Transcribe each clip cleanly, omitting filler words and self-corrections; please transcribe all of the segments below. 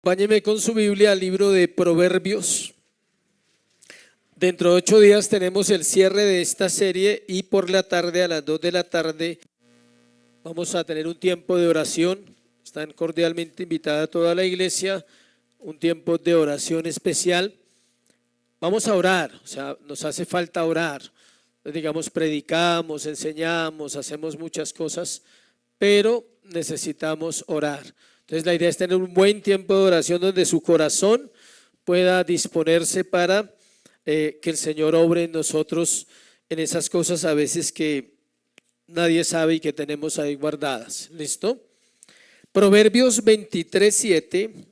Acompáñeme con su Biblia al libro de Proverbios. Dentro de 8 días tenemos el cierre de esta serie y por la tarde, a las 2 de la tarde, vamos a tener un tiempo de oración. Están cordialmente invitada toda la iglesia, un tiempo de oración especial. Vamos a orar, o sea, nos hace falta orar. Digamos, predicamos, enseñamos, hacemos muchas cosas, pero necesitamos orar. Entonces la idea es tener un buen tiempo de oración donde su corazón pueda disponerse para que el Señor obre en nosotros en esas cosas a veces que nadie sabe y que tenemos ahí guardadas. ¿Listo? Proverbios 23:7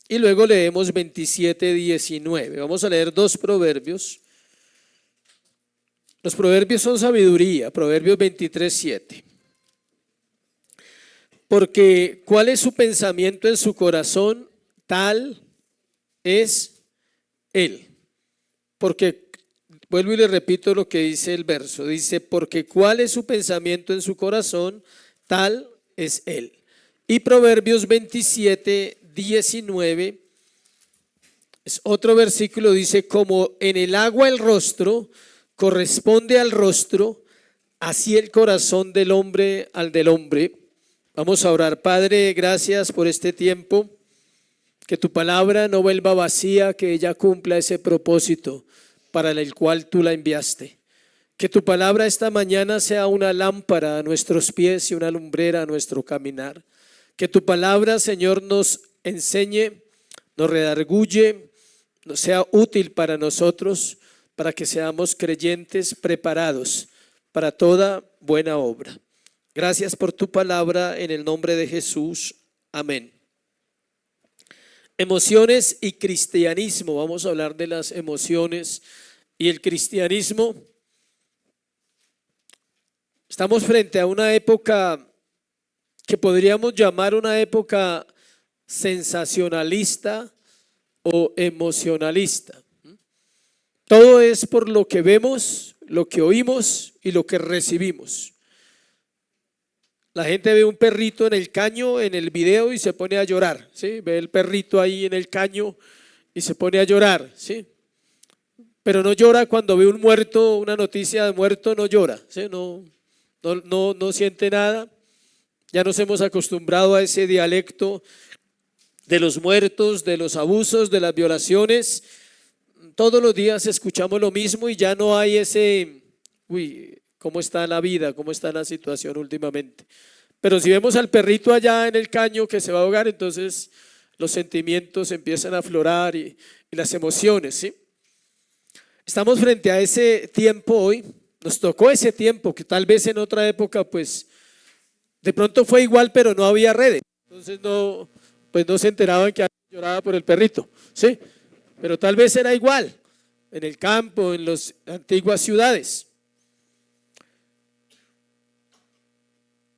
y luego leemos 27:19. Vamos a leer 2 proverbios. Los proverbios son sabiduría. Proverbios 23:7. Porque ¿cuál es su pensamiento en su corazón? Tal es él. Porque, vuelvo y le repito lo que dice el verso. Dice, porque ¿cuál es su pensamiento en su corazón? Tal es él. Y Proverbios 27:19 es otro versículo, dice, como en el agua el rostro corresponde al rostro, así el corazón del hombre al del hombre. Vamos a orar. Padre, gracias por este tiempo, que tu palabra no vuelva vacía, que ella cumpla ese propósito para el cual tú la enviaste. Que tu palabra esta mañana sea una lámpara a nuestros pies y una lumbrera a nuestro caminar. Que tu palabra, Señor, nos enseñe, nos redarguye, nos sea útil para nosotros, para que seamos creyentes preparados para toda buena obra. Gracias por tu palabra en el nombre de Jesús. Amén. Emociones y cristianismo. Vamos a hablar de las emociones y el cristianismo. Estamos frente a una época que podríamos llamar una época sensacionalista o emocionalista. Todo es por lo que vemos, lo que oímos y lo que recibimos. La gente ve un perrito en el caño en el video y se pone a llorar, ¿sí? Ve el perrito ahí en el caño y se pone a llorar, ¿sí? Pero no llora cuando ve un muerto, una noticia de muerto, no llora, ¿sí? No siente nada. Ya nos hemos acostumbrado a ese dialecto de los muertos, de los abusos, de las violaciones. Todos los días escuchamos lo mismo y ya no hay ese, ¿cómo está la vida? ¿Cómo está la situación últimamente? Pero si vemos al perrito allá en el caño que se va a ahogar, entonces los sentimientos empiezan a aflorar y las emociones, ¿sí? Estamos frente a ese tiempo hoy. Nos tocó ese tiempo que tal vez en otra época pues de pronto fue igual, pero no había redes. Entonces no se enteraban que alguien lloraba por el perrito, ¿sí? Pero tal vez era igual en el campo, en las antiguas ciudades.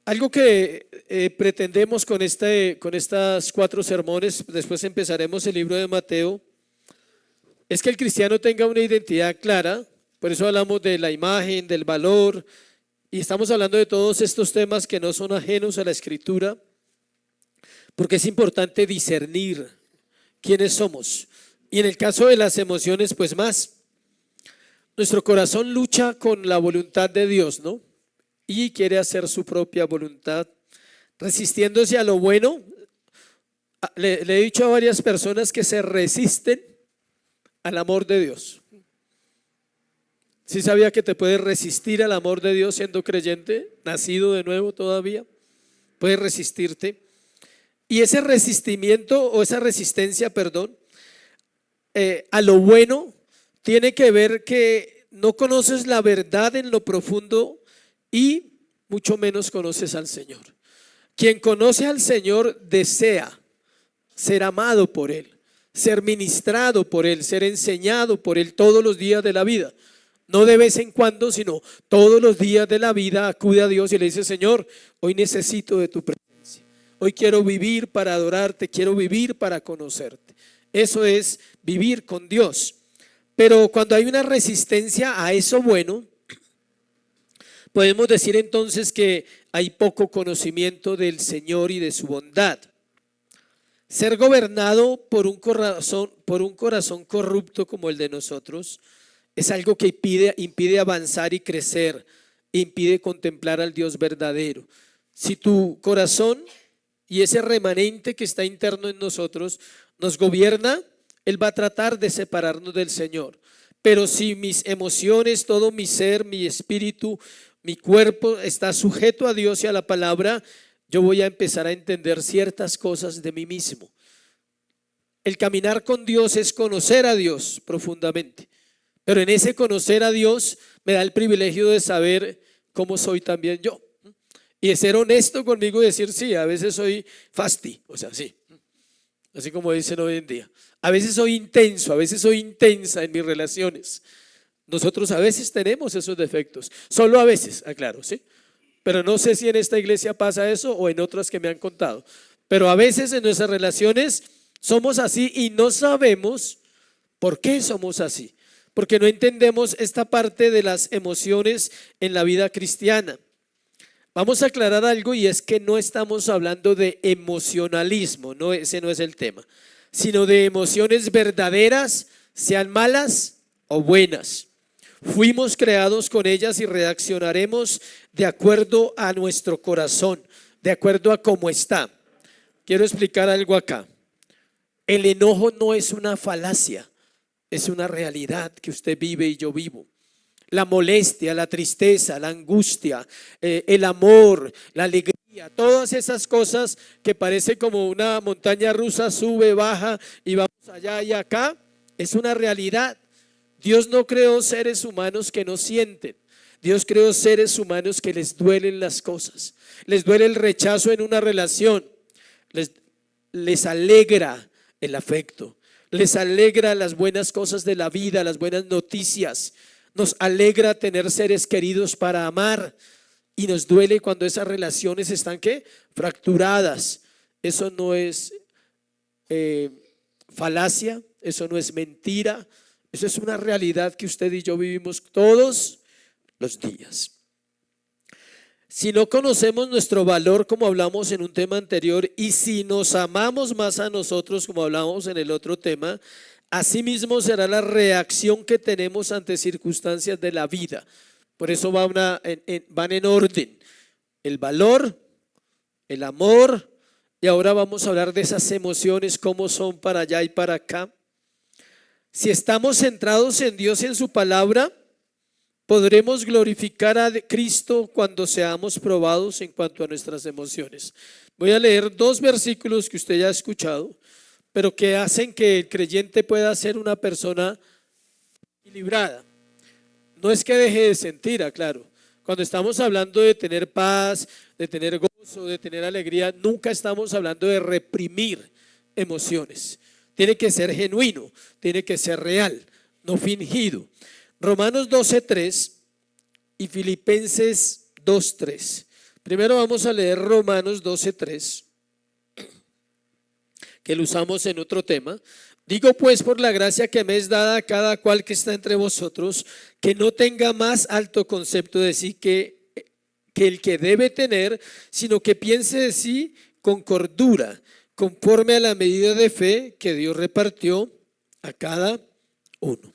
Algo que pretendemos con estas 4 sermones, después empezaremos el libro de Mateo, es que el cristiano tenga una identidad clara. Por eso hablamos de la imagen, del valor, y estamos hablando de todos estos temas que no son ajenos a la Escritura, porque es importante discernir quiénes somos. Y en el caso de las emociones, pues más. Nuestro corazón lucha con la voluntad de Dios, ¿no? Y quiere hacer su propia voluntad, resistiéndose a lo bueno. Le he dicho a varias personas que se resisten al amor de Dios. ¿Sí sabía que te puedes resistir al amor de Dios siendo creyente, nacido de nuevo todavía? Puedes resistirte. Y ese resistimiento o esa resistencia, a lo bueno tiene que ver que no conoces la verdad en lo profundo y mucho menos conoces al Señor. Quien conoce al Señor desea ser amado por Él, ser ministrado por Él, ser enseñado por Él todos los días de la vida. No de vez en cuando, sino todos los días de la vida acude a Dios y le dice: Señor, hoy necesito de tu presencia. Hoy quiero vivir para adorarte, quiero vivir para conocerte. Eso es vivir con Dios. Pero cuando hay una resistencia a eso bueno, podemos decir entonces que hay poco conocimiento del Señor y de su bondad. Ser gobernado por un corazón corrupto como el de nosotros es algo que impide avanzar y crecer, impide contemplar al Dios verdadero. Si tu corazón y ese remanente que está interno en nosotros nos gobierna, Él va a tratar de separarnos del Señor. Pero si mis emociones, todo mi ser, mi espíritu, mi cuerpo está sujeto a Dios y a la palabra, yo voy a empezar a entender ciertas cosas de mí mismo. El caminar con Dios es conocer a Dios profundamente, pero en ese conocer a Dios me da el privilegio de saber cómo soy también yo y de ser honesto conmigo y decir, sí, a veces soy fasti, o sea, sí, así como dicen hoy en día. A veces soy intenso, a veces soy intensa en mis relaciones. Nosotros a veces tenemos esos defectos, solo a veces, aclaro, ¿sí? Pero no sé si en esta iglesia pasa eso o en otras que me han contado. Pero a veces en nuestras relaciones somos así y no sabemos por qué somos así. Porque no entendemos esta parte de las emociones en la vida cristiana. Vamos a aclarar algo y es que no estamos hablando de emocionalismo, no, ese no es el tema, sino de emociones verdaderas, sean malas o buenas. Fuimos creados con ellas y reaccionaremos de acuerdo a nuestro corazón, de acuerdo a cómo está. Quiero explicar algo acá. El enojo no es una falacia, es una realidad que usted vive y yo vivo. La molestia, la tristeza, la angustia, el amor, la alegría, todas esas cosas que parece como una montaña rusa, sube, baja y vamos allá y acá, es una realidad. Dios no creó seres humanos que no sienten. Dios creó seres humanos que les duelen las cosas. Les duele el rechazo en una relación. Les alegra el afecto. Les alegra las buenas cosas de la vida, las buenas noticias. Nos alegra tener seres queridos para amar. Y nos duele cuando esas relaciones están ¿qué? Fracturadas. Eso no es falacia, eso no es mentira. Eso es una realidad que usted y yo vivimos todos los días. Si no conocemos nuestro valor, como hablamos en un tema anterior, y si nos amamos más a nosotros, como hablamos en el otro tema, asimismo será la reacción que tenemos ante circunstancias de la vida. Por eso van en orden. El valor, el amor, y ahora vamos a hablar de esas emociones, cómo son para allá y para acá. Si estamos centrados en Dios y en su palabra, podremos glorificar a Cristo cuando seamos probados en cuanto a nuestras emociones. Voy a leer 2 versículos que usted ya ha escuchado, pero que hacen que el creyente pueda ser una persona equilibrada. No es que deje de sentir, aclaro. Cuando estamos hablando de tener paz, de tener gozo, de tener alegría, nunca estamos hablando de reprimir emociones. Tiene que ser genuino, tiene que ser real, no fingido. Romanos 12:3 y Filipenses 2:3. Primero vamos a leer Romanos 12:3, que lo usamos en otro tema. Digo pues por la gracia que me es dada a cada cual que está entre vosotros, que no tenga más alto concepto de sí que el que debe tener, sino que piense de sí con cordura, conforme a la medida de fe que Dios repartió a cada uno.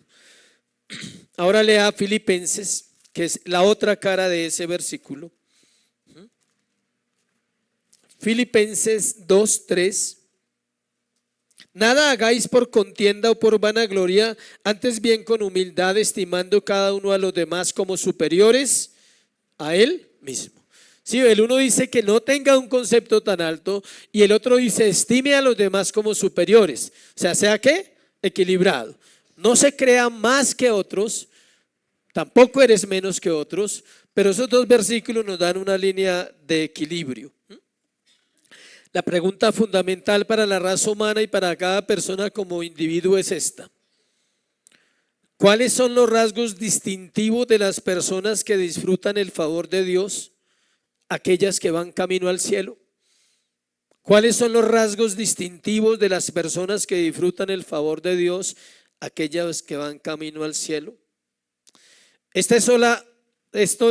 Ahora lea Filipenses, que es la otra cara de ese versículo. Filipenses 2:3. Nada hagáis por contienda o por vanagloria, antes bien con humildad, estimando cada uno a los demás como superiores a él mismo. Sí, el uno dice que no tenga un concepto tan alto y el otro dice estime a los demás como superiores. O sea ¿qué? Equilibrado. No se crea más que otros, tampoco eres menos que otros, pero esos 2 versículos nos dan una línea de equilibrio. La pregunta fundamental para la raza humana y para cada persona como individuo es esta: ¿cuáles son los rasgos distintivos de las personas que disfrutan el favor de Dios? Aquellas que van camino al cielo. ¿Cuáles son los rasgos distintivos de las personas que disfrutan el favor de Dios? Aquellas que van camino al cielo. Esto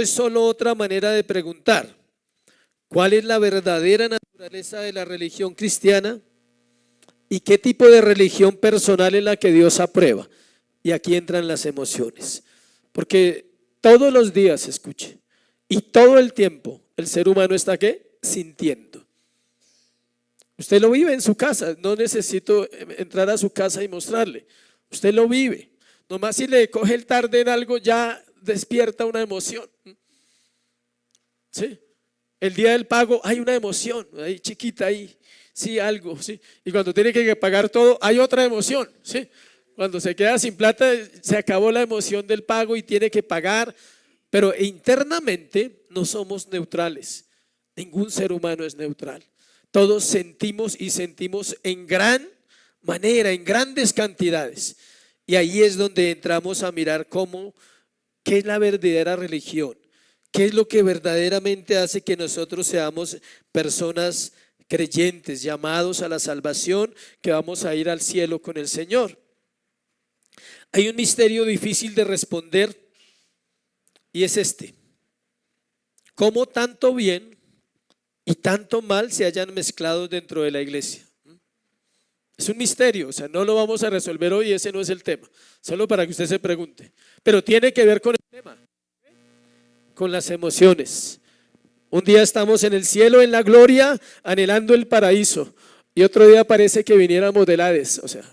es solo otra manera de preguntar: ¿cuál es la verdadera naturaleza de la religión cristiana? ¿Y qué tipo de religión personal es la que Dios aprueba? Y aquí entran las emociones. Porque todos los días, escuche, y todo el tiempo, el ser humano está ¿qué? Sintiendo. Usted lo vive en su casa, no necesito entrar a su casa y mostrarle. Usted lo vive. Nomás si le coge el tarde en algo ya despierta una emoción. ¿Sí? El día del pago hay una emoción, ahí chiquita ahí, sí, algo, sí. Y cuando tiene que pagar todo hay otra emoción, sí. Cuando se queda sin plata se acabó la emoción del pago y tiene que pagar, pero internamente no somos neutrales. Ningún ser humano es neutral. Todos sentimos y sentimos en gran manera, en grandes cantidades. Y ahí es donde entramos a mirar qué es la verdadera religión, qué es lo que verdaderamente hace que nosotros seamos personas creyentes, llamados a la salvación, que vamos a ir al cielo con el Señor. Hay un misterio difícil de responder y es este: ¿cómo tanto bien y tanto mal se hayan mezclado dentro de la iglesia? Es un misterio, o sea, no lo vamos a resolver hoy, ese no es el tema, solo para que usted se pregunte, pero tiene que ver con el tema, con las emociones. Un día estamos en el cielo, en la gloria, anhelando el paraíso, y otro día parece que viniéramos del Hades, o sea,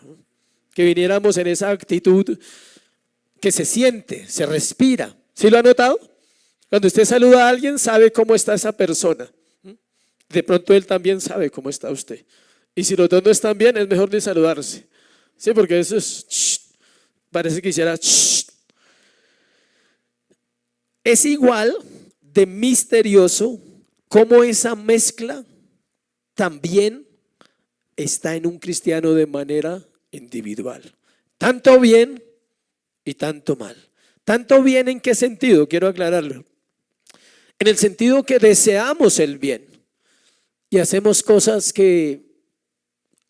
que viniéramos en esa actitud que se siente, se respira. ¿Sí lo ha notado? Cuando usted saluda a alguien, sabe cómo está esa persona. De pronto él también sabe cómo está usted. Y si los dos no están bien, es mejor de saludarse. Sí, porque eso es, parece que hiciera. Es igual de misterioso cómo esa mezcla también está en un cristiano de manera individual. Tanto bien y tanto mal. Tanto bien, ¿en qué sentido? Quiero aclararlo. En el sentido que deseamos el bien y hacemos cosas que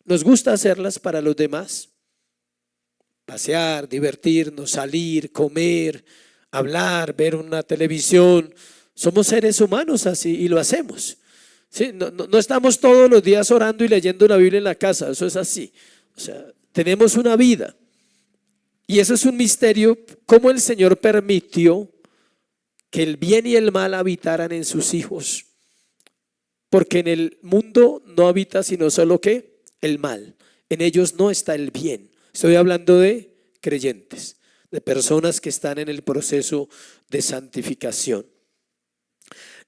nos gusta hacerlas para los demás. Pasear, divertirnos, salir, comer, hablar, ver una televisión. Somos seres humanos así y lo hacemos. ¿Sí? No estamos todos los días orando y leyendo la Biblia en la casa, eso es así. O sea, tenemos una vida. Y eso es un misterio, cómo el Señor permitió que el bien y el mal habitaran en sus hijos. Porque en el mundo no habita sino solo ¿qué? El mal. En ellos no está el bien. Estoy hablando de creyentes, de personas que están en el proceso de santificación.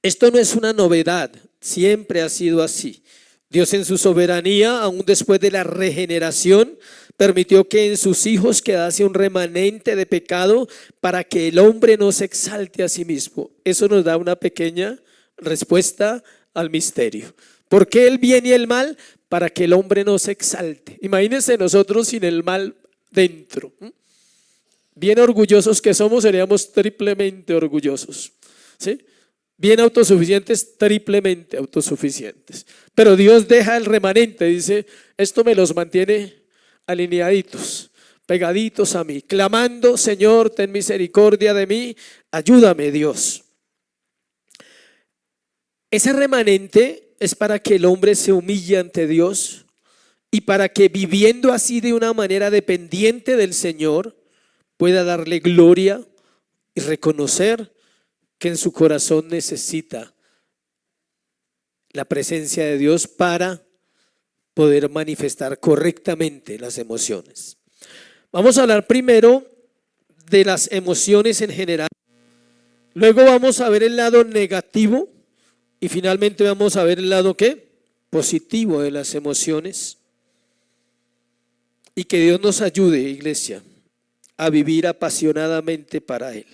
Esto no es una novedad, siempre ha sido así. Dios en su soberanía, aún después de la regeneración, permitió que en sus hijos quedase un remanente de pecado para que el hombre no se exalte a sí mismo. Eso nos da una pequeña respuesta al misterio. ¿Por qué el bien y el mal? Para que el hombre no se exalte. Imagínense nosotros sin el mal dentro. Bien orgullosos que somos, seríamos triplemente orgullosos. ¿Sí? Bien autosuficientes, triplemente autosuficientes. Pero Dios deja el remanente, dice, esto me los mantiene alineaditos, pegaditos a mí, clamando, Señor, ten misericordia de mí, ayúdame, Dios. Ese remanente es para que el hombre se humille ante Dios y para que viviendo así de una manera dependiente del Señor pueda darle gloria y reconocer que en su corazón necesita la presencia de Dios para poder manifestar correctamente las emociones. Vamos a hablar primero de las emociones en general, luego vamos a ver el lado negativo y finalmente vamos a ver el lado ¿qué? Positivo de las emociones. Y que Dios nos ayude, iglesia, a vivir apasionadamente para Él.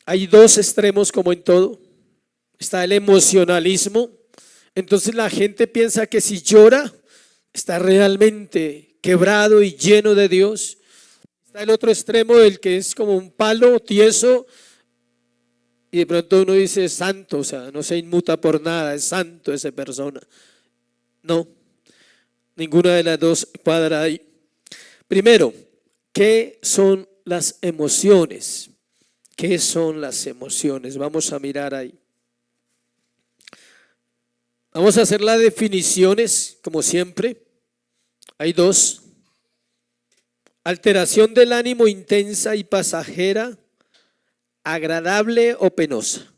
Hay dos extremos como en todo. Está el emocionalismo. Entonces la gente piensa que si llora está realmente quebrado y lleno de Dios. Está el otro extremo, del que es como un palo tieso y de pronto uno dice es santo, o sea, no se inmuta por nada, es santo esa persona. No, ninguna de las dos cuadra ahí. Primero, ¿qué son las emociones? ¿Qué son las emociones? Vamos a mirar ahí. Vamos a hacer las definiciones, como siempre. Hay dos. Alteración del ánimo intensa y pasajera, agradable o penosa.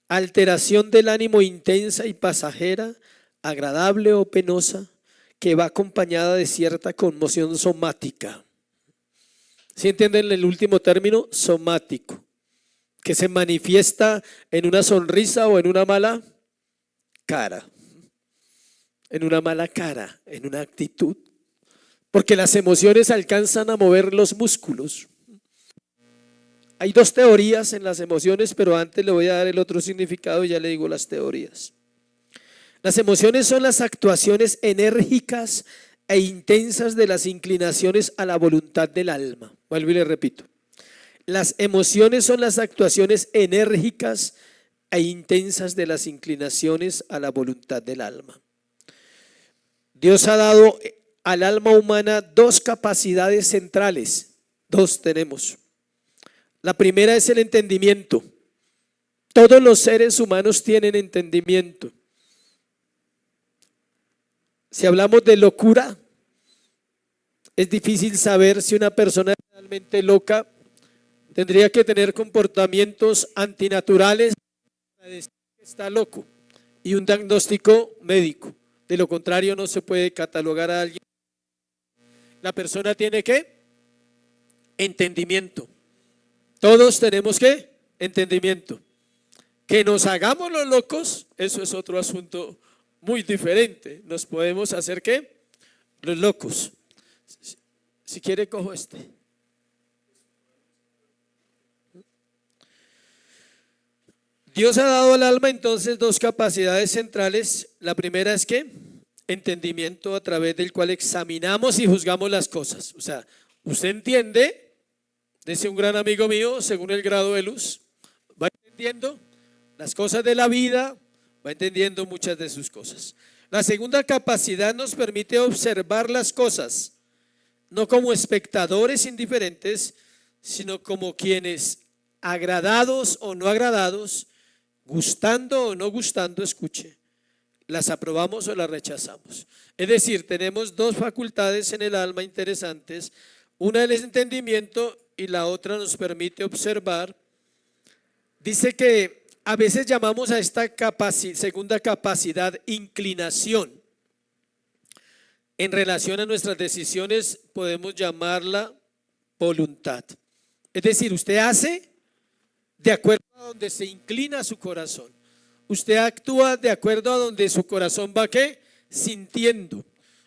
Alteración del ánimo intensa y pasajera, agradable o penosa, que va acompañada de cierta conmoción somática. ¿Sí entienden el último término? Somático. Que se manifiesta en una sonrisa o en una mala cara. En una mala cara, en una actitud. Porque las emociones alcanzan a mover los músculos. Hay dos teorías en las emociones, pero antes le voy a dar el otro significado y ya le digo las teorías. Las emociones son las actuaciones enérgicas e intensas de las inclinaciones a la voluntad del alma. Vuelvo y le repito. Las emociones son las actuaciones enérgicas e intensas de las inclinaciones a la voluntad del alma. Dios ha dado al alma humana dos capacidades centrales. Dos tenemos. La primera es el entendimiento. Todos los seres humanos tienen entendimiento. Si hablamos de locura, es difícil saber si una persona es realmente loca. Tendría que tener comportamientos antinaturales para decir que está loco y un diagnóstico médico. De lo contrario, no se puede catalogar a alguien. La persona tiene ¿qué? Entendimiento. Todos tenemos ¿qué? Entendimiento. Que nos hagamos los locos, eso es otro asunto muy diferente. Nos podemos hacer ¿qué? Los locos. Si quiere cojo este. Dios ha dado al alma entonces dos capacidades centrales. La primera es ¿qué? Entendimiento, a través del cual examinamos y juzgamos las cosas. O sea, usted entiende, dice un gran amigo mío, según el grado de luz, va entendiendo las cosas de la vida, va entendiendo muchas de sus cosas. La segunda capacidad nos permite observar las cosas, no como espectadores indiferentes, sino como quienes, agradados o no agradados, gustando o no gustando, escuche, las aprobamos o las rechazamos. Es decir, tenemos dos facultades en el alma interesantes, una es el entendimiento y la otra nos permite observar. Dice que a veces llamamos a esta segunda capacidad inclinación. En relación a nuestras decisiones podemos llamarla voluntad. Es decir, usted hace de acuerdo a donde se inclina su corazón. Usted actúa de acuerdo a donde su corazón va ¿qué? Sintiendo.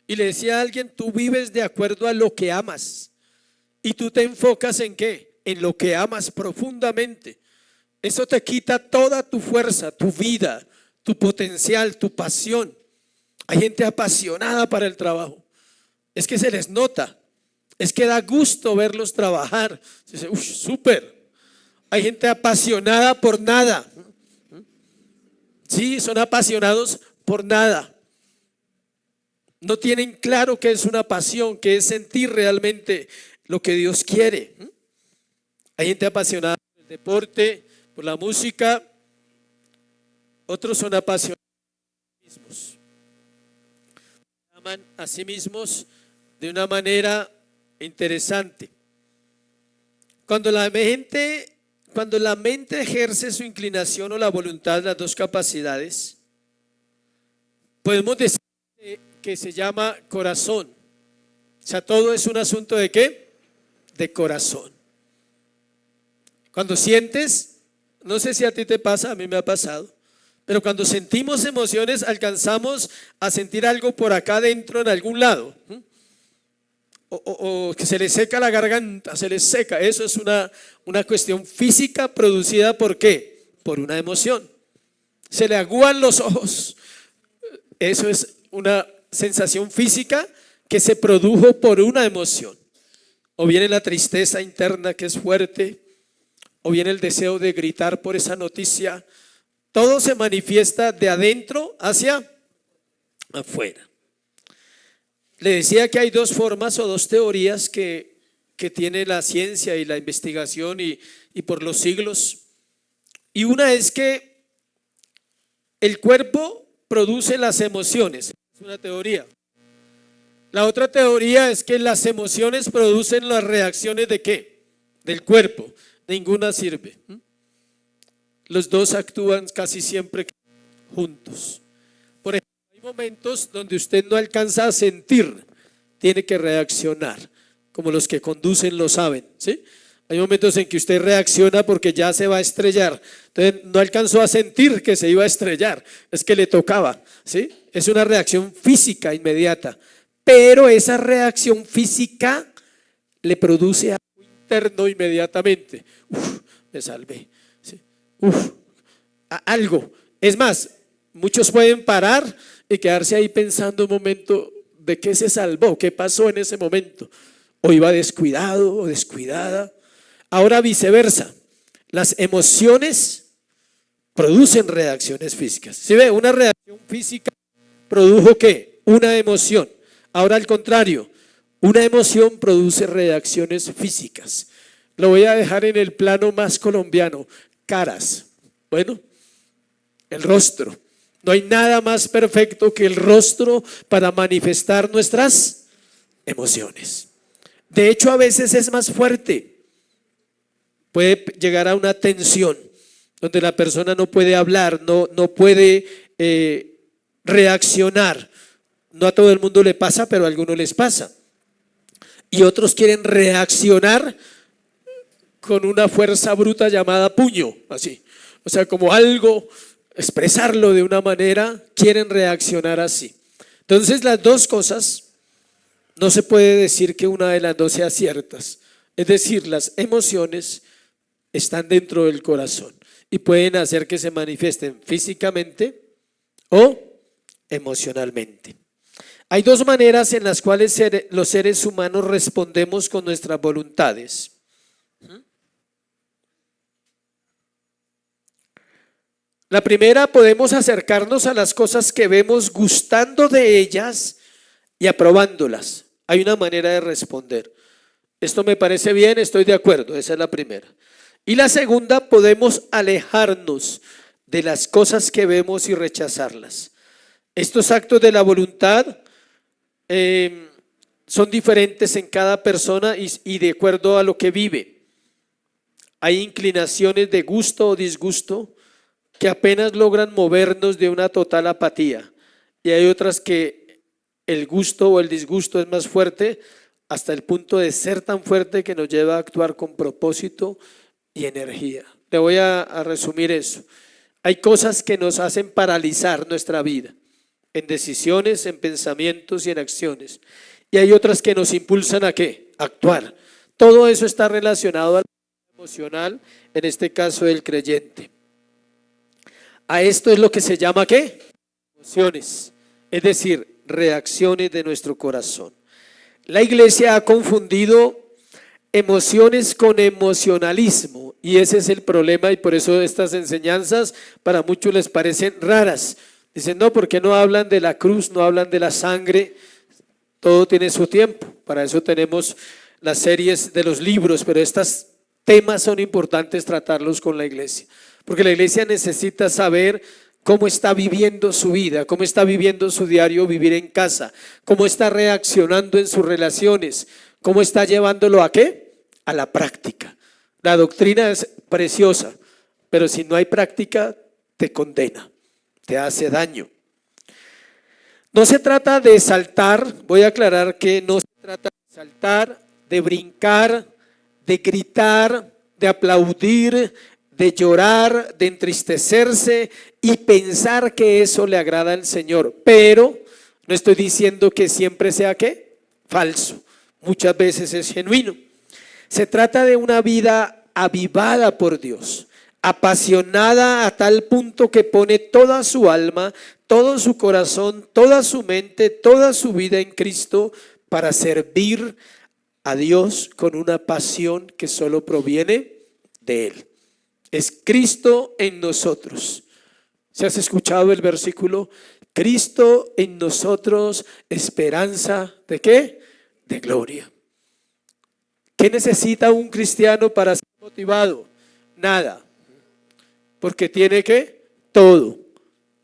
Y le decía a alguien, tú vives de acuerdo a lo que amas. Y tú te enfocas en ¿qué? En lo que amas profundamente. Eso te quita toda tu fuerza, tu vida, tu potencial, tu pasión. Hay gente apasionada para el trabajo. Es que se les nota. Es que da gusto verlos trabajar. Se dice, uff, súper. Hay gente apasionada por nada. Sí, son apasionados por nada. No tienen claro qué es una pasión, qué es sentir realmente lo que Dios quiere. Hay gente apasionada por el deporte, por la música. Otros son apasionados por sí mismos. Aman a sí mismos de una manera interesante. Cuando la mente ejerce su inclinación o la voluntad, las dos capacidades, podemos decir que se llama corazón. O sea, todo es un asunto de ¿qué? De corazón. Cuando sientes, no sé si a ti te pasa, a mí me ha pasado, pero cuando sentimos emociones alcanzamos a sentir algo por acá adentro en algún lado. O que se le seca la garganta, se le seca. Eso es una cuestión física producida ¿por qué? Por una emoción. Se le agúan los ojos. Eso es una sensación física que se produjo por una emoción. O viene la tristeza interna que es fuerte, o viene el deseo de gritar por esa noticia. Todo se manifiesta de adentro hacia afuera. Le decía que hay dos formas o dos teorías que tiene la ciencia y la investigación y por los siglos. Y una es que el cuerpo produce las emociones. Es una teoría. La otra teoría es que las emociones producen las reacciones ¿de qué? Del cuerpo. Ninguna sirve. Los dos actúan casi siempre juntos. Por ejemplo, hay momentos donde usted no alcanza a sentir, tiene que reaccionar, como los que conducen lo saben, ¿sí? Hay momentos en que usted reacciona porque ya se va a estrellar, entonces no alcanzó a sentir que se iba a estrellar, es que le tocaba, ¿sí? Es una reacción física inmediata, pero esa reacción física le produce algo interno inmediatamente. Me salvé, ¿sí? Algo. Es más, muchos pueden parar y quedarse ahí pensando un momento de qué se salvó, qué pasó en ese momento. O iba descuidado o descuidada. Ahora viceversa, las emociones producen reacciones físicas. ¿Sí ve? Una reacción física produjo ¿qué? Una emoción. Ahora al contrario, una emoción produce reacciones físicas. Lo voy a dejar en el plano más colombiano, caras. Bueno, el rostro. No hay nada más perfecto que el rostro para manifestar nuestras emociones. De hecho, a veces es más fuerte. Puede llegar a una tensión donde la persona no puede hablar, no puede reaccionar. No a todo el mundo le pasa, pero a algunos les pasa. Y otros quieren reaccionar con una fuerza bruta llamada puño, así. O sea, como algo, expresarlo de una manera, quieren reaccionar así. Entonces, las dos cosas, no se puede decir que una de las dos sea ciertas. Es decir, las emociones están dentro del corazón y pueden hacer que se manifiesten físicamente o emocionalmente. Hay dos maneras en las cuales los seres humanos respondemos con nuestras voluntades. La primera, podemos acercarnos a las cosas que vemos gustando de ellas y aprobándolas. Hay una manera de responder. Esto me parece bien, estoy de acuerdo, esa es la primera. Y la segunda, podemos alejarnos de las cosas que vemos y rechazarlas. Estos actos de la voluntad son diferentes en cada persona y de acuerdo a lo que vive. Hay inclinaciones de gusto o disgusto que apenas logran movernos de una total apatía, y hay otras que el gusto o el disgusto es más fuerte hasta el punto de ser tan fuerte que nos lleva a actuar con propósito y energía. Le voy a resumir eso. Hay cosas que nos hacen paralizar nuestra vida en decisiones, en pensamientos y en acciones, y hay otras que nos impulsan ¿a qué? A actuar. Todo eso está relacionado al emocional, en este caso del creyente. A esto es lo que se llama ¿qué? Emociones, es decir, reacciones de nuestro corazón. La iglesia ha confundido emociones con emocionalismo y ese es el problema, y por eso estas enseñanzas para muchos les parecen raras. Dicen, no, ¿por qué no hablan de la cruz, no hablan de la sangre? Todo tiene su tiempo, para eso tenemos las series de los libros, pero estos temas son importantes tratarlos con la iglesia, porque la iglesia necesita saber cómo está viviendo su vida, cómo está viviendo su diario vivir en casa, cómo está reaccionando en sus relaciones, cómo está llevándolo ¿a qué? A la práctica. La doctrina es preciosa, pero si no hay práctica, te condena, te hace daño. No se trata de saltar, voy a aclarar que no se trata de saltar, de brincar, de gritar, de aplaudir, de llorar, de entristecerse y pensar que eso le agrada al Señor. Pero no estoy diciendo que siempre sea ¿qué? Falso. Muchas veces es genuino. Se trata de una vida avivada por Dios, apasionada a tal punto que pone toda su alma, todo su corazón, toda su mente, toda su vida en Cristo para servir a Dios con una pasión que solo proviene de Él. Es Cristo en nosotros. ¿Se has escuchado el versículo? Cristo en nosotros, esperanza ¿de qué? De gloria. ¿Qué necesita un cristiano para ser motivado? Nada. Porque tiene ¿qué? Todo.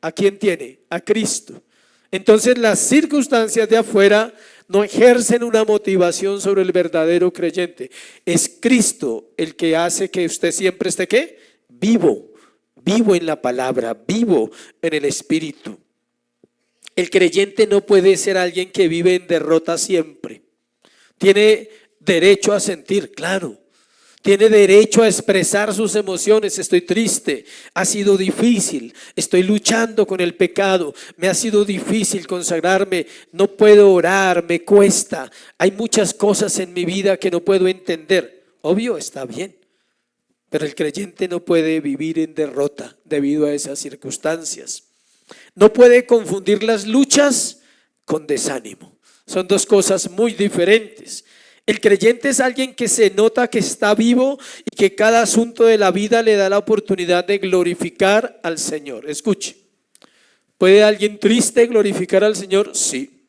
¿A quién tiene? A Cristo. Entonces las circunstancias de afuera no ejercen una motivación sobre el verdadero creyente. Es Cristo el que hace que usted siempre esté ¿qué? Vivo, vivo en la palabra, vivo en el Espíritu. El creyente no puede ser alguien que vive en derrota siempre. Tiene derecho a sentir, claro. Tiene derecho a expresar sus emociones. Estoy triste, ha sido difícil, estoy luchando con el pecado, me ha sido difícil consagrarme, no puedo orar, me cuesta. Hay muchas cosas en mi vida que no puedo entender. Obvio, está bien, pero el creyente no puede vivir en derrota debido a esas circunstancias. No puede confundir las luchas con desánimo. Son dos cosas muy diferentes. El creyente es alguien que se nota que está vivo y que cada asunto de la vida le da la oportunidad de glorificar al Señor. Escuche, ¿puede alguien triste glorificar al Señor? Sí.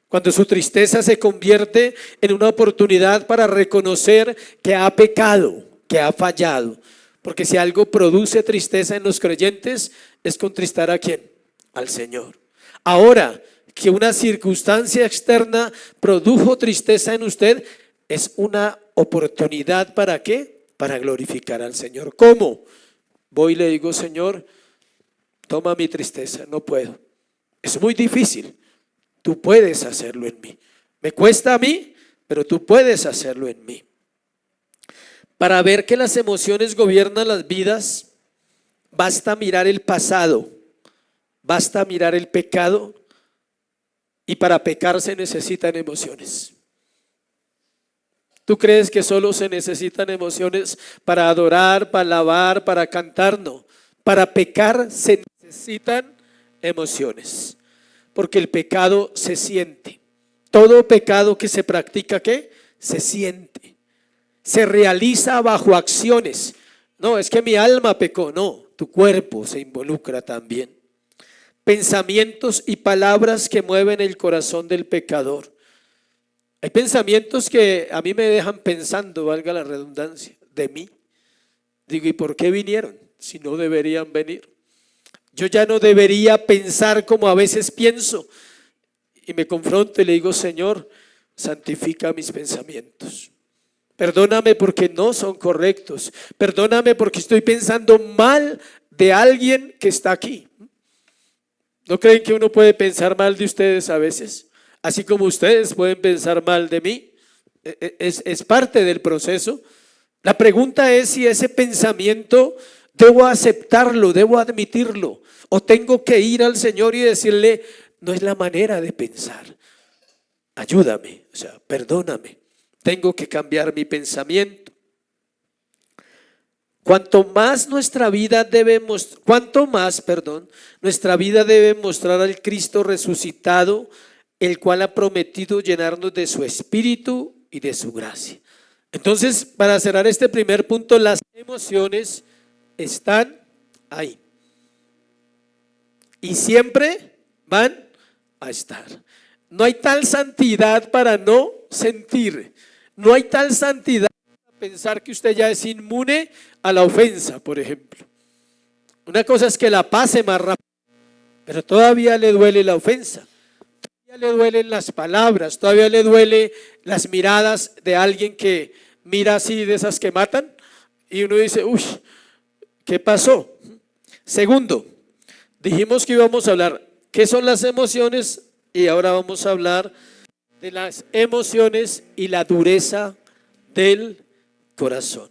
Cuando su tristeza se convierte en una oportunidad para reconocer que ha pecado, que ha fallado. Porque si algo produce tristeza en los creyentes es contristar ¿a quién? Al Señor. Ahora, que una circunstancia externa produjo tristeza en usted, es una oportunidad ¿para qué? Para glorificar al Señor. ¿Cómo? Voy y le digo, Señor, toma mi tristeza, no puedo. Es muy difícil, tú puedes hacerlo en mí. Me cuesta a mí, pero tú puedes hacerlo en mí. Para ver que las emociones gobiernan las vidas, basta mirar el pasado, basta mirar el pecado. Y para pecar se necesitan emociones. ¿Tú crees que solo se necesitan emociones para adorar, para alabar, para cantar? No. Para pecar se necesitan emociones. Porque el pecado se siente. Todo pecado que se practica, ¿qué? Se siente. Se realiza bajo acciones. No, es que mi alma pecó. No, tu cuerpo se involucra también. Pensamientos y palabras que mueven el corazón del pecador. Hay pensamientos que a mí me dejan pensando, valga la redundancia, de mí. Digo, ¿y por qué vinieron? Si no deberían venir. Yo ya no debería pensar como a veces pienso. Y me confronto y le digo, Señor, santifica mis pensamientos. Perdóname porque no son correctos. Perdóname porque estoy pensando mal de alguien que está aquí. ¿No creen que uno puede pensar mal de ustedes a veces? Así como ustedes pueden pensar mal de mí. Es parte del proceso. La pregunta es si ese pensamiento debo aceptarlo, debo admitirlo, o tengo que ir al Señor y decirle, no es la manera de pensar. Ayúdame, o sea, perdóname. Tengo que cambiar mi pensamiento. Cuanto más nuestra vida debe mostrar al Cristo resucitado, el cual ha prometido llenarnos de su espíritu y de su gracia. Entonces, para cerrar este primer punto, las emociones están ahí y siempre van a estar. No hay tal santidad para no sentir. No hay tal santidad para pensar que usted ya es inmune a la ofensa, por ejemplo. Una cosa es que la pase más rápido, pero todavía le duele la ofensa. Todavía le duelen las palabras, todavía le duele las miradas de alguien que mira así, de esas que matan, y uno dice, uy, ¿qué pasó? Segundo, dijimos que íbamos a hablar qué son las emociones y ahora vamos a hablar de las emociones y la dureza del corazón.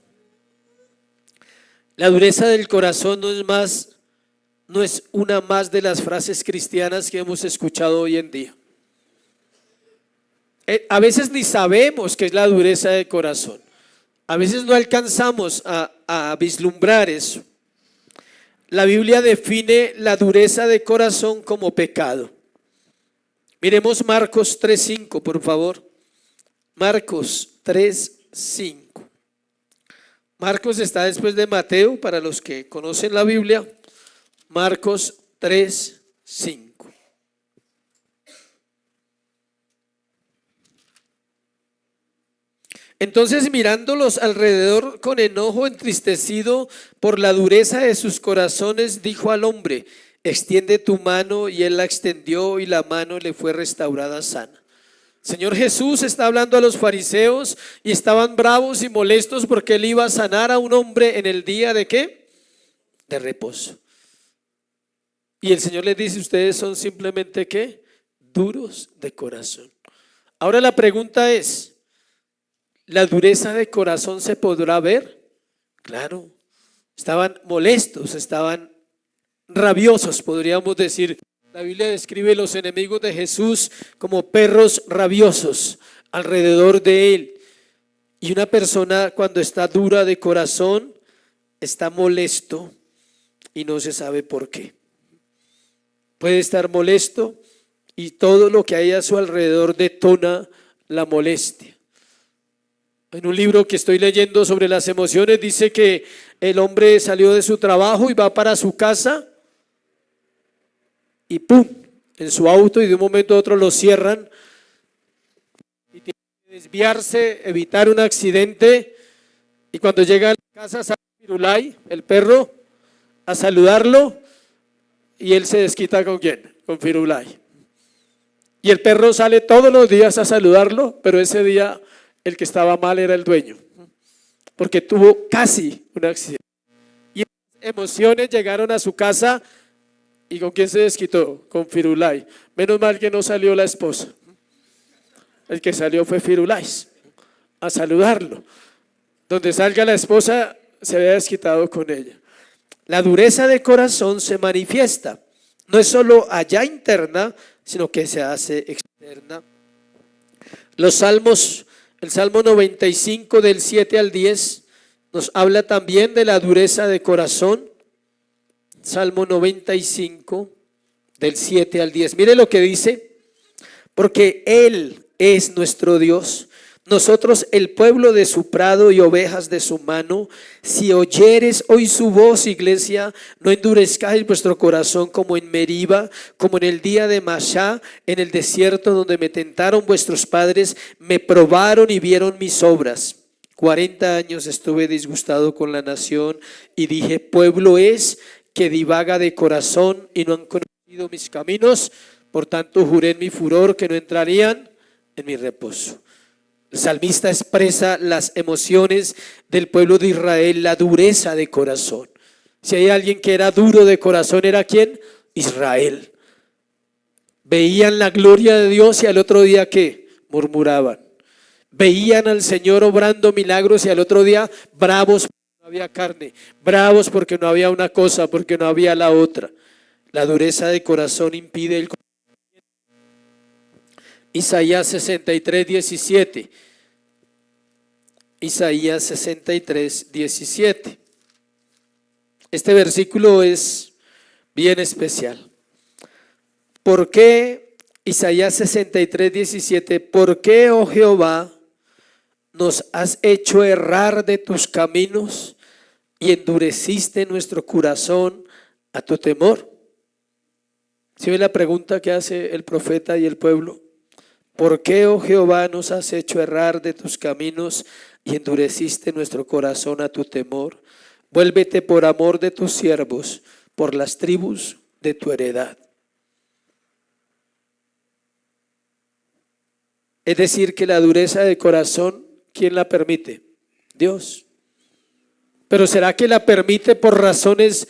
La dureza del corazón no es una más de las frases cristianas que hemos escuchado hoy en día. A veces ni sabemos qué es la dureza del corazón. A veces no alcanzamos a vislumbrar eso. La Biblia define la dureza de corazón como pecado. Miremos Marcos 3:5, por favor. Marcos 3:5. Marcos está después de Mateo, para los que conocen la Biblia. Marcos 3:5. Entonces, mirándolos alrededor con enojo, entristecido por la dureza de sus corazones, dijo al hombre: extiende tu mano, y él la extendió y la mano le fue restaurada sana. Señor Jesús está hablando a los fariseos y estaban bravos y molestos porque él iba a sanar a un hombre en el día de ¿qué? De reposo. Y el Señor les dice, ustedes son simplemente ¿qué? Duros de corazón. Ahora la pregunta es, ¿la dureza de corazón se podrá ver? Claro, estaban molestos, estaban rabiosos, podríamos decir. La Biblia describe los enemigos de Jesús como perros rabiosos alrededor de él. Y una persona cuando está dura de corazón está molesto y no se sabe por qué. Puede estar molesto y todo lo que hay a su alrededor detona la molestia. En un libro que estoy leyendo sobre las emociones dice que el hombre salió de su trabajo y va para su casa y ¡pum! En su auto, y de un momento a otro lo cierran y tiene que desviarse, evitar un accidente, y cuando llega a la casa sale Firulai, el perro, a saludarlo, y él se desquita ¿con quién? Con Firulai. Y el perro sale todos los días a saludarlo, pero ese día el que estaba mal era el dueño, porque tuvo casi un accidente. Y las emociones llegaron a su casa. ¿Y con quién se desquitó? Con Firulai. Menos mal que no salió la esposa. El que salió fue Firulai a saludarlo. Donde salga la esposa se había desquitado con ella. La dureza de corazón se manifiesta. No es solo allá interna, sino que se hace externa. Los salmos, el Salmo 95 del 7 al 10 nos habla también de la dureza de corazón. Salmo 95 del 7 al 10. Mire lo que dice: porque Él es nuestro Dios, nosotros el pueblo de su prado y ovejas de su mano. Si oyeres hoy su voz, iglesia, no endurezcáis vuestro corazón como en Meriba, como en el día de Masá, en el desierto donde me tentaron vuestros padres, me probaron y vieron mis obras. 40 años estuve disgustado con la nación y dije, pueblo es que divaga de corazón y no han conocido mis caminos, por tanto juré en mi furor que no entrarían en mi reposo. El salmista expresa las emociones del pueblo de Israel, la dureza de corazón. Si hay alguien que era duro de corazón, ¿era quién? Israel. Veían la gloria de Dios y al otro día ¿qué? Murmuraban. Veían al Señor obrando milagros y al otro día bravos. Había carne, bravos porque no había una cosa, porque no había la otra. La dureza de corazón impide el conocimiento. Isaías 63, 17. Isaías 63, 17. Este versículo es bien especial. ¿Por qué? Isaías 63, 17. ¿Por qué, oh Jehová, nos has hecho errar de tus caminos y endureciste nuestro corazón a tu temor? ¿Sí ve la pregunta que hace el profeta y el pueblo? ¿Por qué, oh Jehová, nos has hecho errar de tus caminos y endureciste nuestro corazón a tu temor? Vuélvete por amor de tus siervos, por las tribus de tu heredad. Es decir, que la dureza de corazón, ¿quién la permite? Dios. Pero ¿será que la permite por razones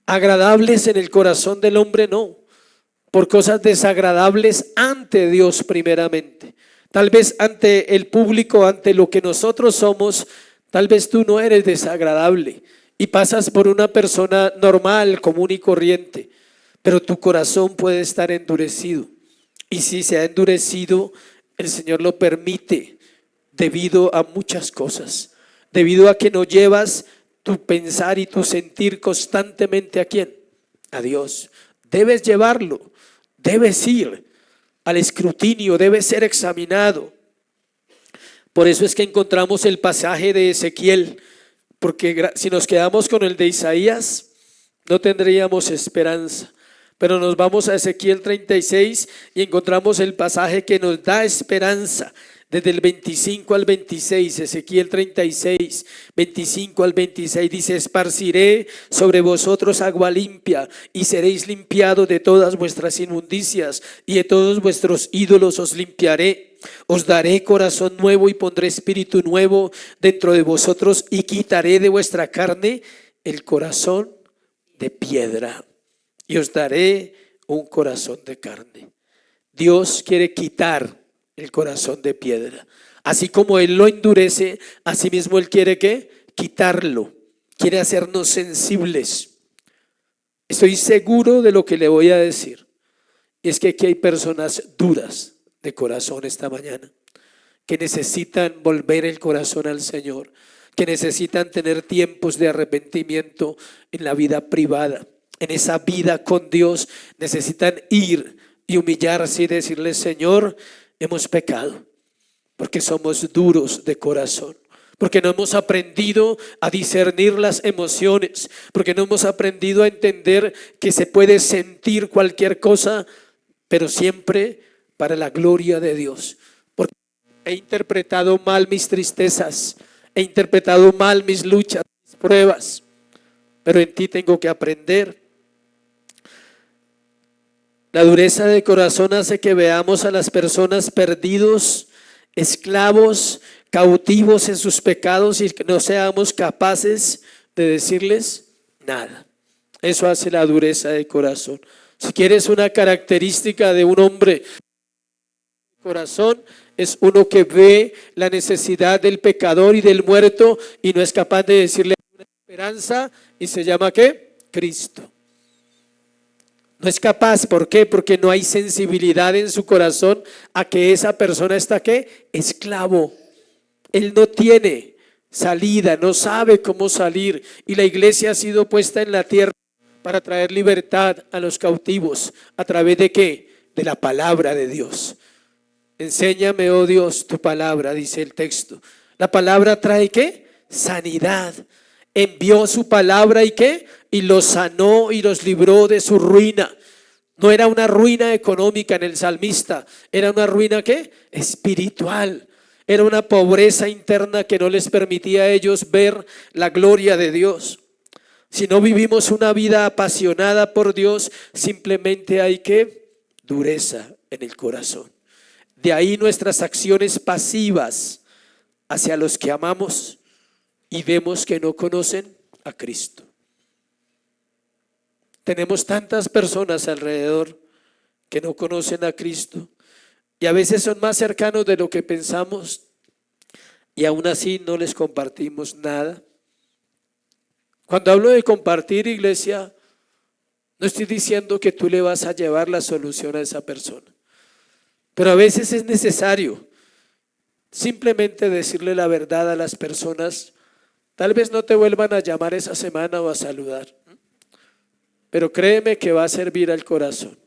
agradables en el corazón del hombre? No, por cosas desagradables ante Dios primeramente. Tal vez ante el público, ante lo que nosotros somos, tal vez tú no eres desagradable y pasas por una persona normal, común y corriente, pero tu corazón puede estar endurecido. Y si se ha endurecido, el Señor lo permite debido a muchas cosas. Debido a que no llevas tu pensar y tu sentir constantemente ¿a quién? A Dios. Debes llevarlo, debes ir al escrutinio, debes ser examinado. Por eso es que encontramos el pasaje de Ezequiel, porque si nos quedamos con el de Isaías, no tendríamos esperanza. Pero nos vamos a Ezequiel 36 y encontramos el pasaje que nos da esperanza desde el 25 al 26, Ezequiel 36, 25 al 26 dice: esparciré sobre vosotros agua limpia y seréis limpiados de todas vuestras inmundicias y de todos vuestros ídolos os limpiaré. Os daré corazón nuevo y pondré espíritu nuevo dentro de vosotros y quitaré de vuestra carne el corazón de piedra y os daré un corazón de carne. Dios quiere quitar el corazón de piedra. Así como Él lo endurece, así mismo Él quiere que quitarlo. Quiere hacernos sensibles. Estoy seguro de lo que le voy a decir. Y es que aquí hay personas duras de corazón esta mañana, que necesitan volver el corazón al Señor, que necesitan tener tiempos de arrepentimiento en la vida privada, en esa vida con Dios. Necesitan ir y humillarse y decirle: Señor, hemos pecado, porque somos duros de corazón, porque no hemos aprendido a discernir las emociones, porque no hemos aprendido a entender que se puede sentir cualquier cosa, pero siempre para la gloria de Dios. Porque he interpretado mal mis tristezas, he interpretado mal mis luchas, mis pruebas, pero en ti tengo que aprender. La dureza de corazón hace que veamos a las personas perdidos, esclavos, cautivos en sus pecados y que no seamos capaces de decirles nada. Eso hace la dureza de corazón. Si quieres una característica de un hombre de corazón, es uno que ve la necesidad del pecador y del muerto y no es capaz de decirle una esperanza, y se llama ¿qué? Cristo. No es capaz, ¿por qué? Porque no hay sensibilidad en su corazón a que esa persona está ¿qué? Esclavo. Él no tiene salida, no sabe cómo salir, y la iglesia ha sido puesta en la tierra para traer libertad a los cautivos. ¿A través de qué? De la palabra de Dios. Enséñame, oh Dios, tu palabra, dice el texto. La palabra trae ¿qué? Sanidad. Envió su palabra y ¿qué? Y los sanó y los libró de su ruina. No era una ruina económica en el salmista, era una ruina ¿qué? Espiritual. Era una pobreza interna que no les permitía a ellos ver la gloria de Dios. Si no vivimos una vida apasionada por Dios, simplemente hay ¿qué? Dureza en el corazón. De ahí nuestras acciones pasivas hacia los que amamos y vemos que no conocen a Cristo. Tenemos tantas personas alrededor que no conocen a Cristo y a veces son más cercanos de lo que pensamos y aún así no les compartimos nada. Cuando hablo de compartir, iglesia, no estoy diciendo que tú le vas a llevar la solución a esa persona, pero a veces es necesario simplemente decirle la verdad a las personas. Tal vez no te vuelvan a llamar esa semana o a saludar, pero créeme que va a servir al corazón,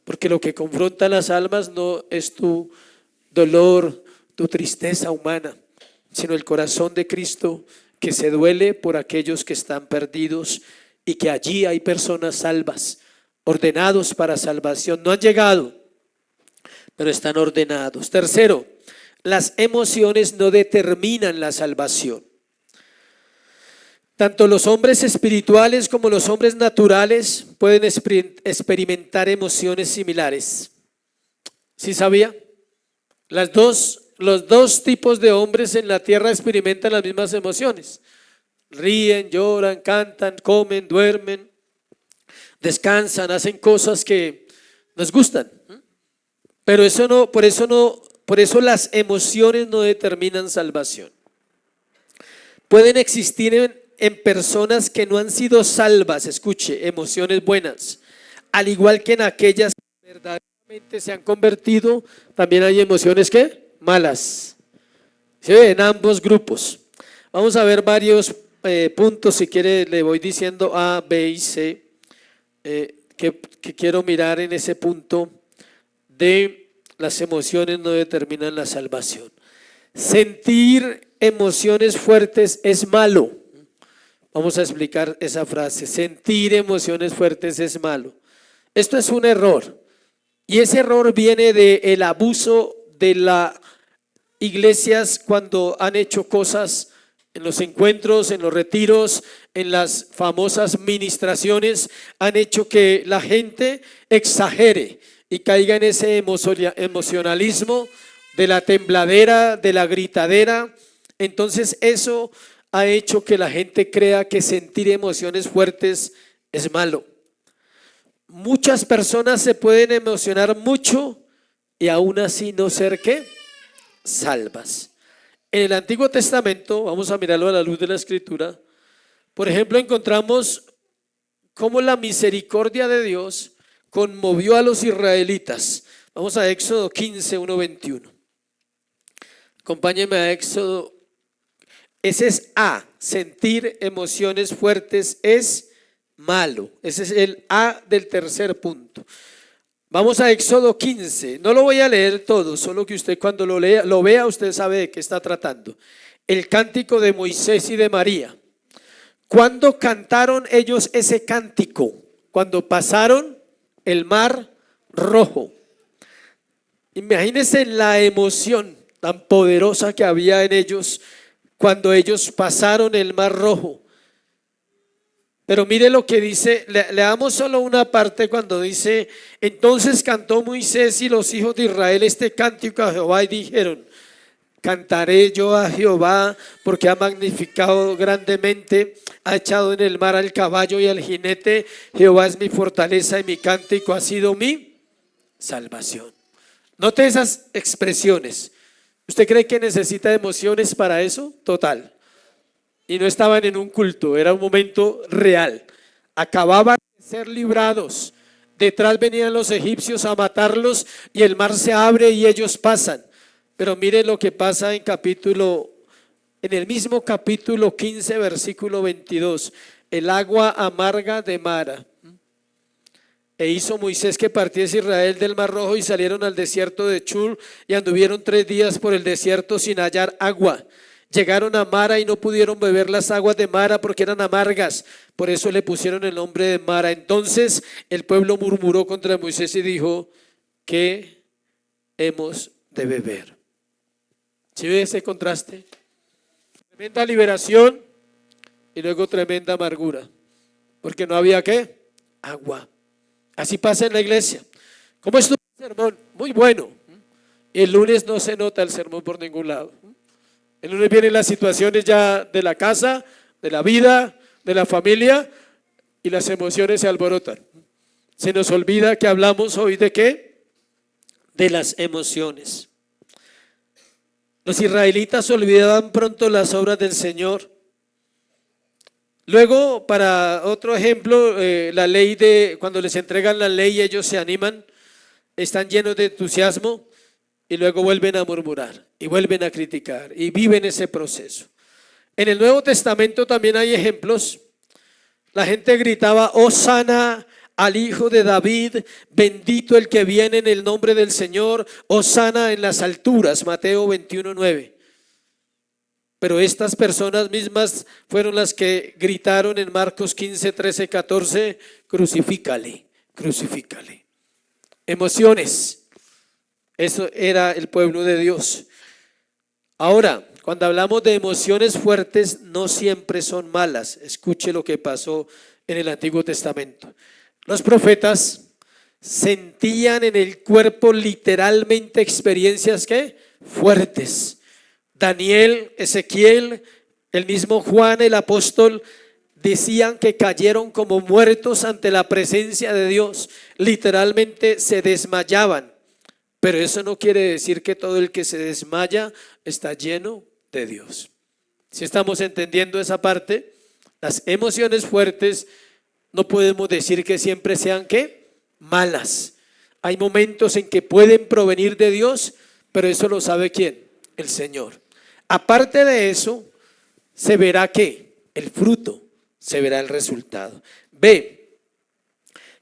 porque lo que confronta las almas no es tu dolor, tu tristeza humana, sino el corazón de Cristo que se duele por aquellos que están perdidos y que allí hay personas salvas, ordenados para salvación. No han llegado, pero están ordenados. Tercero, las emociones no determinan la salvación. Tanto los hombres espirituales como los hombres naturales pueden experimentar emociones similares. ¿Sí sabía? Los dos tipos de hombres en la tierra experimentan las mismas emociones. Ríen, lloran, cantan, comen, duermen, descansan, hacen cosas que nos gustan. Pero por eso las emociones no determinan salvación. Pueden existir en personas que no han sido salvas, escuche, emociones buenas, al igual que en aquellas que verdaderamente se han convertido, también hay emociones ¿qué? Malas. ¿Sí? En ambos grupos. Vamos a ver varios puntos, si quiere le voy diciendo A, B y C, que quiero mirar en ese punto de las emociones no determinan la salvación. Sentir emociones fuertes es malo. Vamos a explicar esa frase. Sentir emociones fuertes es malo. Esto es un error. Y ese error viene del abuso de la iglesias cuando han hecho cosas en los encuentros, en los retiros, en las famosas ministraciones, han hecho que la gente exagere y caiga en ese emocionalismo de la tembladera, de la gritadera. Entonces eso ha hecho que la gente crea que sentir emociones fuertes es malo. Muchas personas se pueden emocionar mucho y aún así no ser ¿qué? Salvas. En el Antiguo Testamento, vamos a mirarlo a la luz de la Escritura, por ejemplo, encontramos cómo la misericordia de Dios conmovió a los israelitas. Vamos a Éxodo 15, 1-21. Acompáñenme a Éxodo. Ese es A, sentir emociones fuertes es malo. Ese es el A del tercer punto. Vamos a Éxodo 15, no lo voy a leer todo, solo que usted cuando lo lea, lo vea, usted sabe de qué está tratando. El cántico de Moisés y de María. ¿Cuándo cantaron ellos ese cántico? Cuando pasaron el mar rojo. Imagínense la emoción tan poderosa que había en ellos cuando ellos pasaron el mar rojo. Pero mire lo que dice, leamos solo una parte cuando dice: entonces cantó Moisés y los hijos de Israel este cántico a Jehová y dijeron: cantaré yo a Jehová porque ha magnificado grandemente, ha echado en el mar al caballo y al jinete. Jehová es mi fortaleza y mi cántico ha sido mi salvación. Note esas expresiones. ¿Usted cree que necesita emociones para eso? Total. Y no estaban en un culto, era un momento real. Acababan de ser librados. Detrás venían los egipcios a matarlos y el mar se abre y ellos pasan. Pero miren lo que pasa en el mismo capítulo 15, versículo 22. El agua amarga de Mara. E hizo Moisés que partiese Israel del mar rojo y salieron al desierto de Chur y anduvieron 3 días por el desierto sin hallar agua. Llegaron a Mara y no pudieron beber las aguas de Mara porque eran amargas, por eso le pusieron el nombre de Mara. Entonces el pueblo murmuró contra Moisés y dijo: ¿qué hemos de beber? ¿Sí ve ese contraste? Tremenda liberación y luego tremenda amargura, porque no había ¿qué? Agua. Así pasa en la iglesia. ¿Cómo estuvo el sermón? Muy bueno. Y el lunes no se nota el sermón por ningún lado. El lunes vienen las situaciones ya de la casa, de la vida, de la familia, y las emociones se alborotan. Se nos olvida que hablamos hoy de ¿qué? De las emociones. Los israelitas olvidaban pronto las obras del Señor. Luego, para otro ejemplo, la ley cuando les entregan la ley, ellos se animan, están llenos de entusiasmo y luego vuelven a murmurar y vuelven a criticar y viven ese proceso. En el Nuevo Testamento también hay ejemplos. La gente gritaba: Hosana al Hijo de David, bendito el que viene en el nombre del Señor, Hosana en las alturas, Mateo 21:9. Pero estas personas mismas fueron las que gritaron en Marcos 15, 13, 14: crucifícale, crucifícale. Emociones. Eso era el pueblo de Dios. Ahora, cuando hablamos de emociones fuertes, no siempre son malas. Escuche lo que pasó en el Antiguo Testamento. Los profetas sentían en el cuerpo literalmente experiencias ¿qué? Fuertes. Daniel, Ezequiel, el mismo Juan el apóstol decían que cayeron como muertos ante la presencia de Dios. Literalmente se desmayaban. Pero eso no quiere decir que todo el que se desmaya está lleno de Dios. Si estamos entendiendo esa parte, las emociones fuertes no podemos decir que siempre sean ¿qué? Malas. Hay momentos en que pueden provenir de Dios, pero eso lo sabe ¿quién? El Señor. Aparte de eso, se verá ¿qué? El fruto, se verá el resultado. B,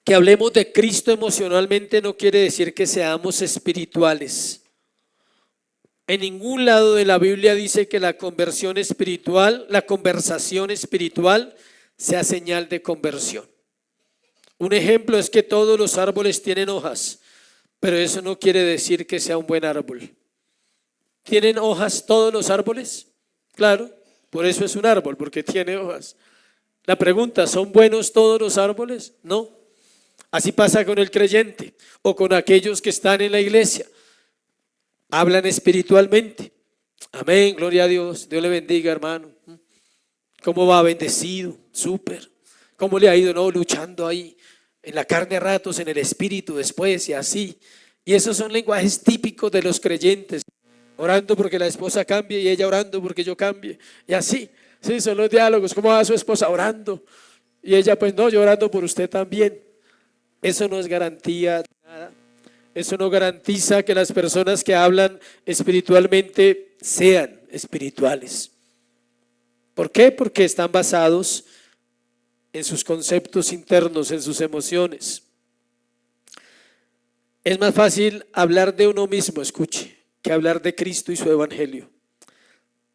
que hablemos de Cristo emocionalmente no quiere decir que seamos espirituales. En ningún lado de la Biblia dice que la conversión espiritual, la conversación espiritual sea señal de conversión. Un ejemplo es que todos los árboles tienen hojas, pero eso no quiere decir que sea un buen árbol. ¿Tienen hojas todos los árboles? Claro, por eso es un árbol, porque tiene hojas. La pregunta, ¿son buenos todos los árboles? No. Así pasa con el creyente o con aquellos que están en la iglesia. Hablan espiritualmente. Amén, gloria a Dios. Dios le bendiga, hermano. ¿Cómo va? Bendecido, súper. ¿Cómo le ha ido, no? Luchando ahí en la carne a ratos, en el espíritu después y así. Y esos son lenguajes típicos de los creyentes. Orando porque la esposa cambie y ella orando porque yo cambie. Y así, sí, son los diálogos. ¿Cómo va su esposa? Orando. Y ella, pues no, yo orando por usted también. Eso no es garantía de nada. Eso no garantiza que las personas que hablan espiritualmente sean espirituales. ¿Por qué? Porque están basados en sus conceptos internos, en sus emociones. Es más fácil hablar de uno mismo, escuche, que hablar de Cristo y su evangelio.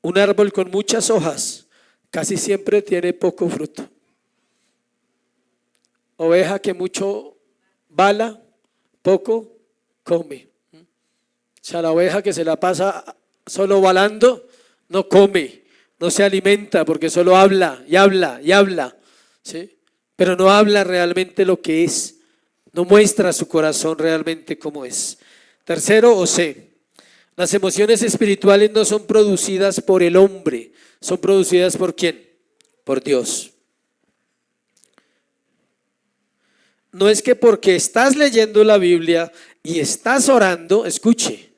Un árbol con muchas hojas casi siempre tiene poco fruto. Oveja que mucho bala, poco come. O sea, la oveja que se la pasa solo balando, no come, no se alimenta porque solo habla y habla y habla, ¿sí? Pero no habla realmente lo que es, no muestra su corazón realmente como es. Tercero o C, las emociones espirituales no son producidas por el hombre, son producidas ¿por quién? Por Dios. No es que porque estás leyendo la Biblia y estás orando, escuche,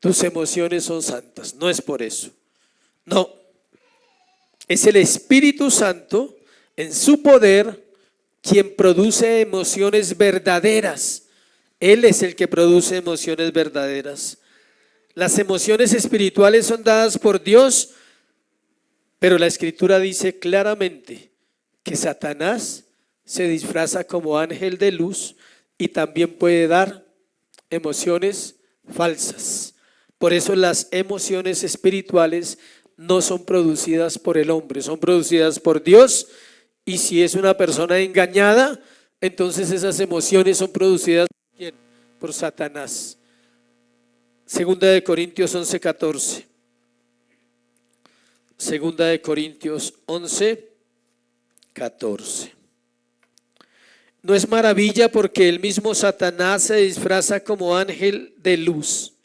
tus emociones son santas, no es por eso. No, es el Espíritu Santo en su poder quien produce emociones verdaderas. Él es el que produce emociones verdaderas. Las emociones espirituales son dadas por Dios, pero la Escritura dice claramente que Satanás se disfraza como ángel de luz y también puede dar emociones falsas. Por eso las emociones espirituales no son producidas por el hombre, son producidas por Dios. Y si es una persona engañada, entonces esas emociones son producidas ¿por quién? Por Satanás. Segunda de Corintios 11:14. Segunda de Corintios 11:14. No es maravilla porque el mismo Satanás se disfraza como ángel de luz.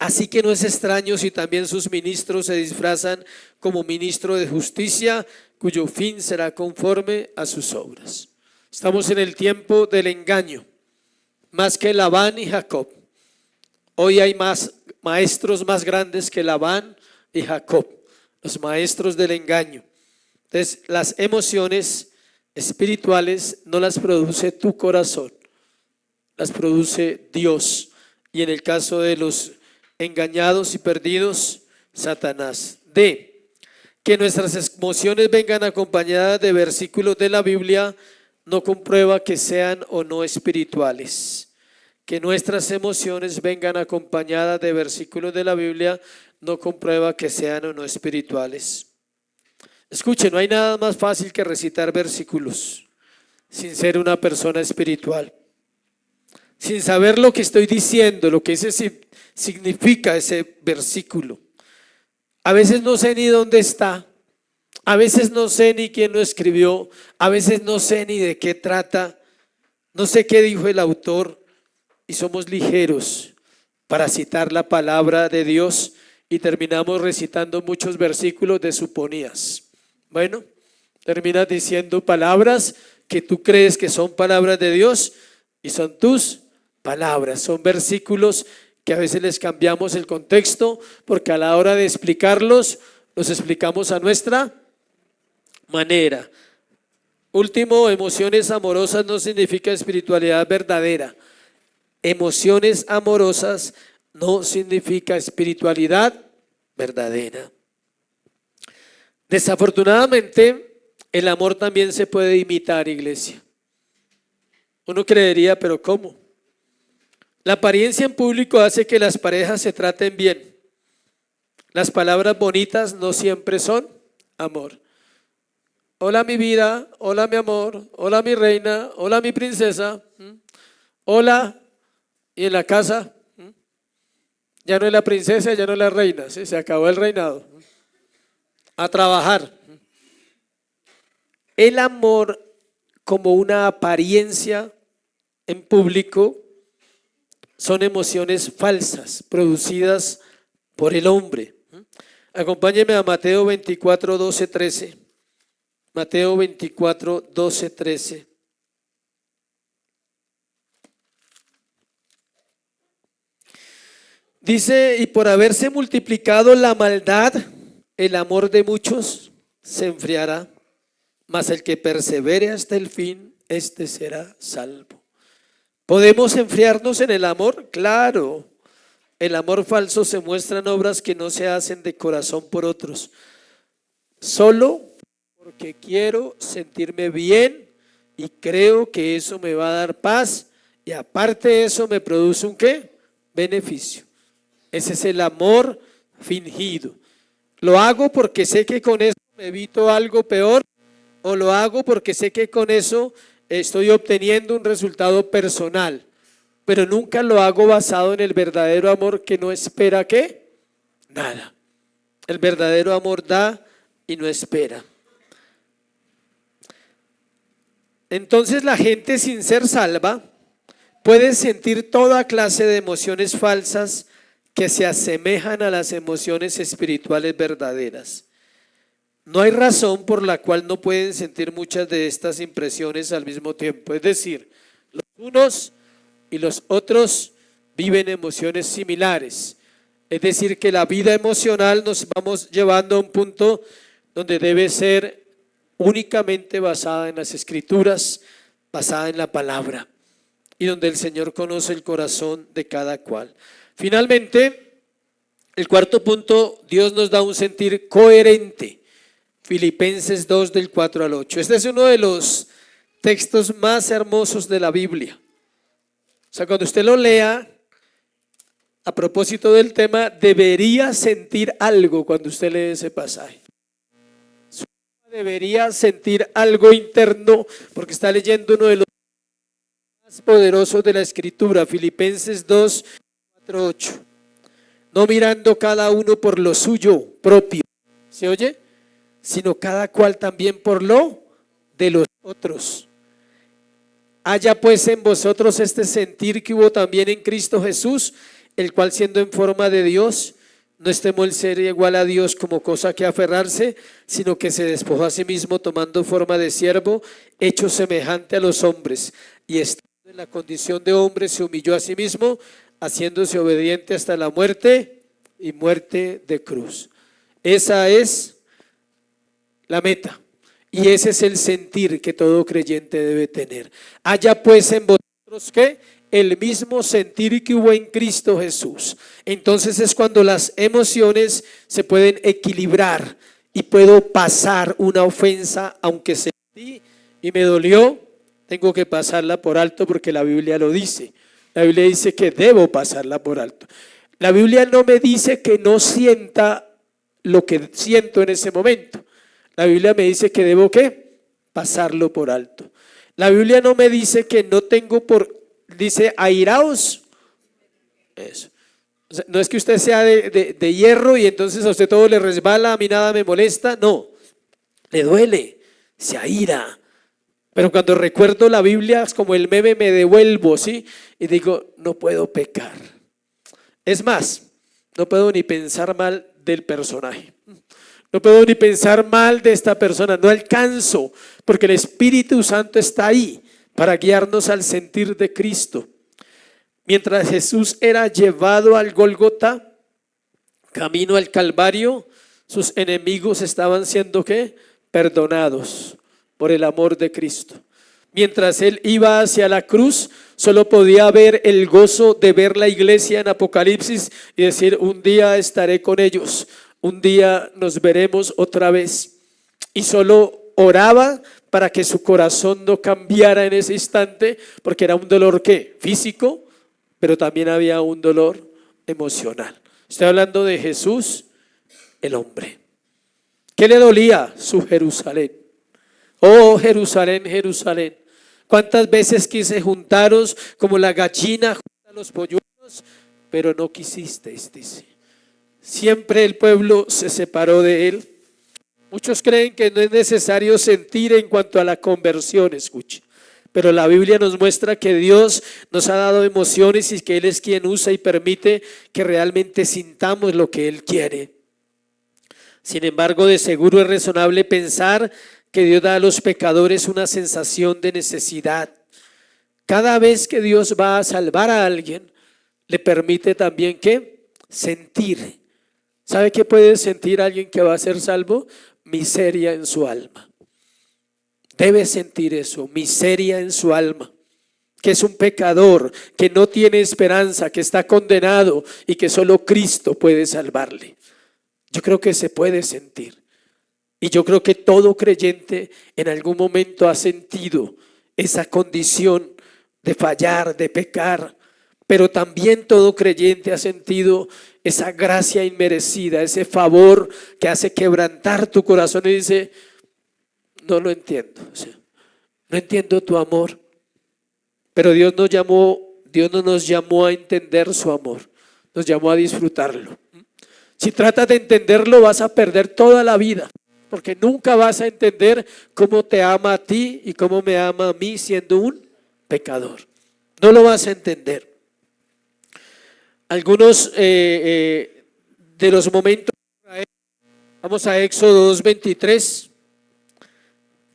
Así que no es extraño si también sus ministros se disfrazan como ministro de justicia, cuyo fin será conforme a sus obras. Estamos en el tiempo del engaño, más que Labán y Jacob. Hoy hay más maestros más grandes que Labán y Jacob, los maestros del engaño. Entonces, las emociones espirituales no las produce tu corazón, las produce Dios. Y en el caso de los engañados y perdidos, Satanás. D, que nuestras emociones vengan acompañadas de versículos de la Biblia no comprueba que sean o no espirituales. Que nuestras emociones vengan acompañadas de versículos de la Biblia no comprueba que sean o no espirituales. Escuchen, no hay nada más fácil que recitar versículos sin ser una persona espiritual, sin saber lo que estoy diciendo, lo que significa ese versículo. A veces no sé ni dónde está, a veces no sé ni quién lo escribió, a veces no sé ni de qué trata, no sé qué dijo el autor y somos ligeros para citar la palabra de Dios y terminamos recitando muchos versículos de suponías. Bueno, terminas diciendo palabras que tú crees que son palabras de Dios y son tus palabras, son versículos que a veces les cambiamos el contexto porque a la hora de explicarlos los explicamos a nuestra manera. Último, emociones amorosas no significa espiritualidad verdadera. Emociones amorosas no significa espiritualidad verdadera. Desafortunadamente, el amor también se puede imitar, iglesia. Uno creería, pero ¿cómo? La apariencia en público hace que las parejas se traten bien. Las palabras bonitas no siempre son amor. Hola mi vida, hola mi amor, hola mi reina, hola mi princesa, hola, y en la casa, Ya no es la princesa, ya no es la reina, ¿sí? Se acabó el reinado. A trabajar. El amor como una apariencia en público son emociones falsas producidas por el hombre. Acompáñeme a Mateo 24, 12, 13. Mateo 24, 12, 13. Dice, y por haberse multiplicado la maldad, el amor de muchos se enfriará, mas el que persevere hasta el fin, este será salvo. ¿Podemos enfriarnos en el amor? Claro. El amor falso se muestra en obras que no se hacen de corazón por otros, solo porque quiero sentirme bien y creo que eso me va a dar paz y aparte de eso me produce un ¿qué? Beneficio. Ese es el amor fingido. Lo hago porque sé que con eso me evito algo peor, o lo hago porque sé que con eso estoy obteniendo un resultado personal, pero nunca lo hago basado en el verdadero amor que no espera ¿qué? Nada. El verdadero amor da y no espera. Entonces la gente sin ser salva puede sentir toda clase de emociones falsas que se asemejan a las emociones espirituales verdaderas. No hay razón por la cual no pueden sentir muchas de estas impresiones al mismo tiempo. Es decir, los unos y los otros viven emociones similares. Es decir, que la vida emocional nos vamos llevando a un punto donde debe ser únicamente basada en las Escrituras, basada en la palabra, y donde el Señor conoce el corazón de cada cual. Finalmente, el cuarto punto, Dios nos da un sentir coherente. Filipenses 2 del 4 al 8. Este es uno de los textos más hermosos de la Biblia. O sea, cuando usted lo lea, a propósito del tema, debería sentir algo cuando usted lee ese pasaje. Debería sentir algo interno porque está leyendo uno de los más poderosos de la Escritura, Filipenses 2, 4, 8. No mirando cada uno por lo suyo propio, ¿se oye? Sino cada cual también por lo de los otros. Haya pues en vosotros este sentir que hubo también en Cristo Jesús, el cual siendo en forma de Dios, no estimó el ser igual a Dios como cosa que aferrarse, sino que se despojó a sí mismo tomando forma de siervo, hecho semejante a los hombres, y estando en la condición de hombre se humilló a sí mismo, haciéndose obediente hasta la muerte y muerte de cruz. Esa es la meta. Y ese es el sentir que todo creyente debe tener. Haya pues en vosotros ¿qué? El mismo sentir que hubo en Cristo Jesús. Entonces es cuando las emociones se pueden equilibrar y puedo pasar una ofensa, aunque sentí y me dolió, tengo que pasarla por alto porque la Biblia lo dice. La Biblia dice que debo pasarla por alto. La Biblia no me dice que no sienta lo que siento en ese momento. La Biblia me dice que debo ¿qué? Pasarlo por alto. La Biblia no me dice que no tengo dice airaos. Eso. O sea, no es que usted sea de hierro y entonces a usted todo le resbala, a mí nada me molesta. No, le duele, se aira. Pero cuando recuerdo la Biblia, es como el meme, me devuelvo, ¿sí? Y digo, no puedo pecar. Es más, no puedo ni pensar mal del personaje. No puedo ni pensar mal de esta persona, no alcanzo, porque el Espíritu Santo está ahí para guiarnos al sentir de Cristo. Mientras Jesús era llevado al Gólgota, camino al Calvario, sus enemigos estaban siendo ¿qué? Perdonados por el amor de Cristo. Mientras él iba hacia la cruz, solo podía ver el gozo de ver la iglesia en Apocalipsis y decir, un día estaré con ellos. Un día nos veremos otra vez. Y solo oraba para que su corazón no cambiara en ese instante, porque era un dolor ¿qué? Físico, pero también había un dolor emocional. Estoy hablando de Jesús, el hombre. ¿Qué le dolía? Su Jerusalén. Oh Jerusalén, Jerusalén. ¿Cuántas veces quise juntaros como la gallina junta los polluelos pero no quisisteis, dice. Siempre el pueblo se separó de él. Muchos creen que no es necesario sentir en cuanto a la conversión, escuche. Pero la Biblia nos muestra que Dios nos ha dado emociones y que Él es quien usa y permite que realmente sintamos lo que Él quiere. Sin embargo, de seguro es razonable pensar que Dios da a los pecadores una sensación de necesidad. Cada vez que Dios va a salvar a alguien, le permite también que sentir. ¿Sabe qué puede sentir alguien que va a ser salvo? Miseria en su alma. Debe sentir eso, miseria en su alma, que es un pecador, que no tiene esperanza, que está condenado y que solo Cristo puede salvarle. Yo creo que se puede sentir. Y yo creo que todo creyente en algún momento ha sentido esa condición de fallar, de pecar. Pero también todo creyente ha sentido esa gracia inmerecida, ese favor que hace quebrantar tu corazón y dice: no lo entiendo, o sea, no entiendo tu amor. Pero Dios no nos llamó a entender su amor, nos llamó a disfrutarlo. Si tratas de entenderlo, vas a perder toda la vida, porque nunca vas a entender cómo te ama a ti y cómo me ama a mí siendo un pecador. No lo vas a entender. Algunos de los momentos, vamos a Éxodo 2:23.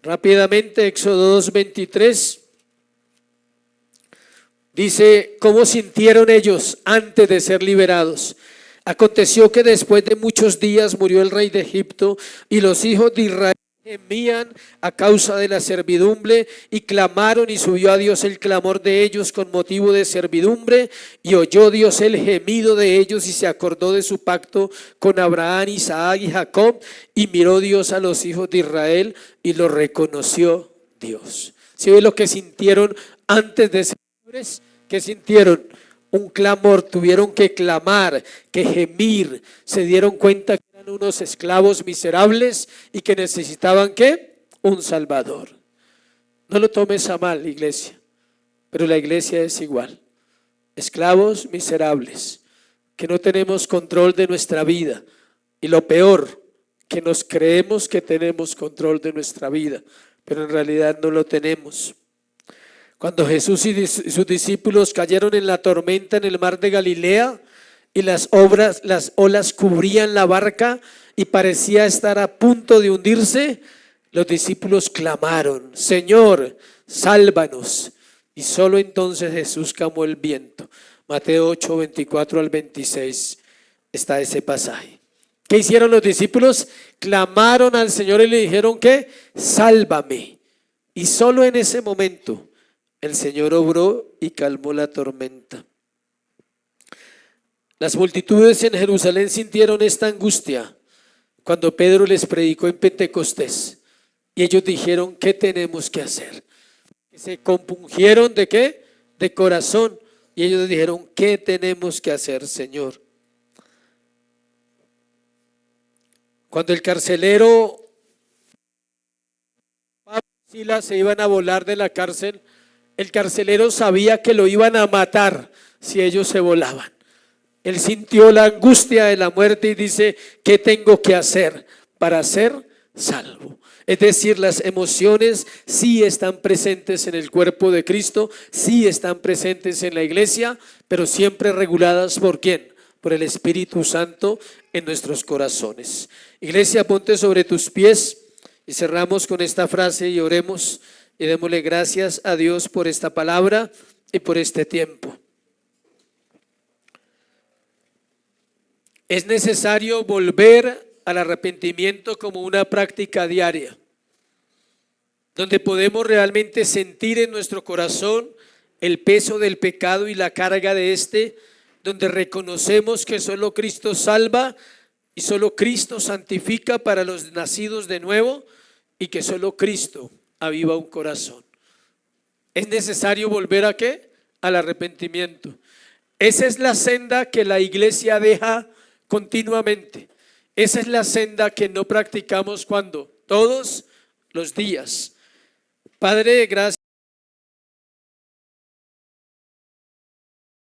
Rápidamente, Éxodo 2:23 dice: ¿cómo sintieron ellos antes de ser liberados? Aconteció que después de muchos días murió el rey de Egipto, y los hijos de Israel gemían a causa de la servidumbre, y clamaron, y subió a Dios el clamor de ellos con motivo de servidumbre, y oyó Dios el gemido de ellos, y se acordó de su pacto con Abraham, Isaac y Jacob, y miró Dios a los hijos de Israel y lo reconoció Dios. ¿Sí ve lo que sintieron antes de ser libres? ¿Qué sintieron? Un clamor, tuvieron que clamar, que gemir, se dieron cuenta que eran unos esclavos miserables y que necesitaban ¿qué? Un Salvador. No lo tomes a mal, iglesia, pero la iglesia es igual. Esclavos miserables, que no tenemos control de nuestra vida, y lo peor, que nos creemos que tenemos control de nuestra vida, pero en realidad no lo tenemos. Cuando Jesús y sus discípulos cayeron en la tormenta en el mar de Galilea y las olas cubrían la barca y parecía estar a punto de hundirse, los discípulos clamaron: Señor, sálvanos. Y solo entonces Jesús calmó el viento. Mateo 8:24-26 está ese pasaje. ¿Qué hicieron los discípulos? Clamaron al Señor y le dijeron que sálvame. Y solo en ese momento el Señor obró y calmó la tormenta. Las multitudes en Jerusalén sintieron esta angustia cuando Pedro les predicó en Pentecostés. Y ellos dijeron: ¿qué tenemos que hacer? Se compungieron ¿de qué? De corazón. Y ellos dijeron: ¿qué tenemos que hacer, Señor? Cuando el carcelero Pablo y Silas se iban a volar de la cárcel, el carcelero sabía que lo iban a matar si ellos se volaban. Él sintió la angustia de la muerte y dice: ¿qué tengo que hacer para ser salvo? Es decir, las emociones sí están presentes en el cuerpo de Cristo, sí están presentes en la iglesia, pero siempre reguladas ¿por quién? Por el Espíritu Santo en nuestros corazones. Iglesia, ponte sobre tus pies y cerramos con esta frase y oremos. Y démosle gracias a Dios por esta palabra y por este tiempo. Es necesario volver al arrepentimiento como una práctica diaria, donde podemos realmente sentir en nuestro corazón el peso del pecado y la carga de este, donde reconocemos que solo Cristo salva y solo Cristo santifica para los nacidos de nuevo, y que solo Cristo aviva un corazón. Es necesario volver ¿a qué? Al arrepentimiento. Esa es la senda que la iglesia deja continuamente. Esa es la senda que no practicamos cuando todos los días. Padre, gracias.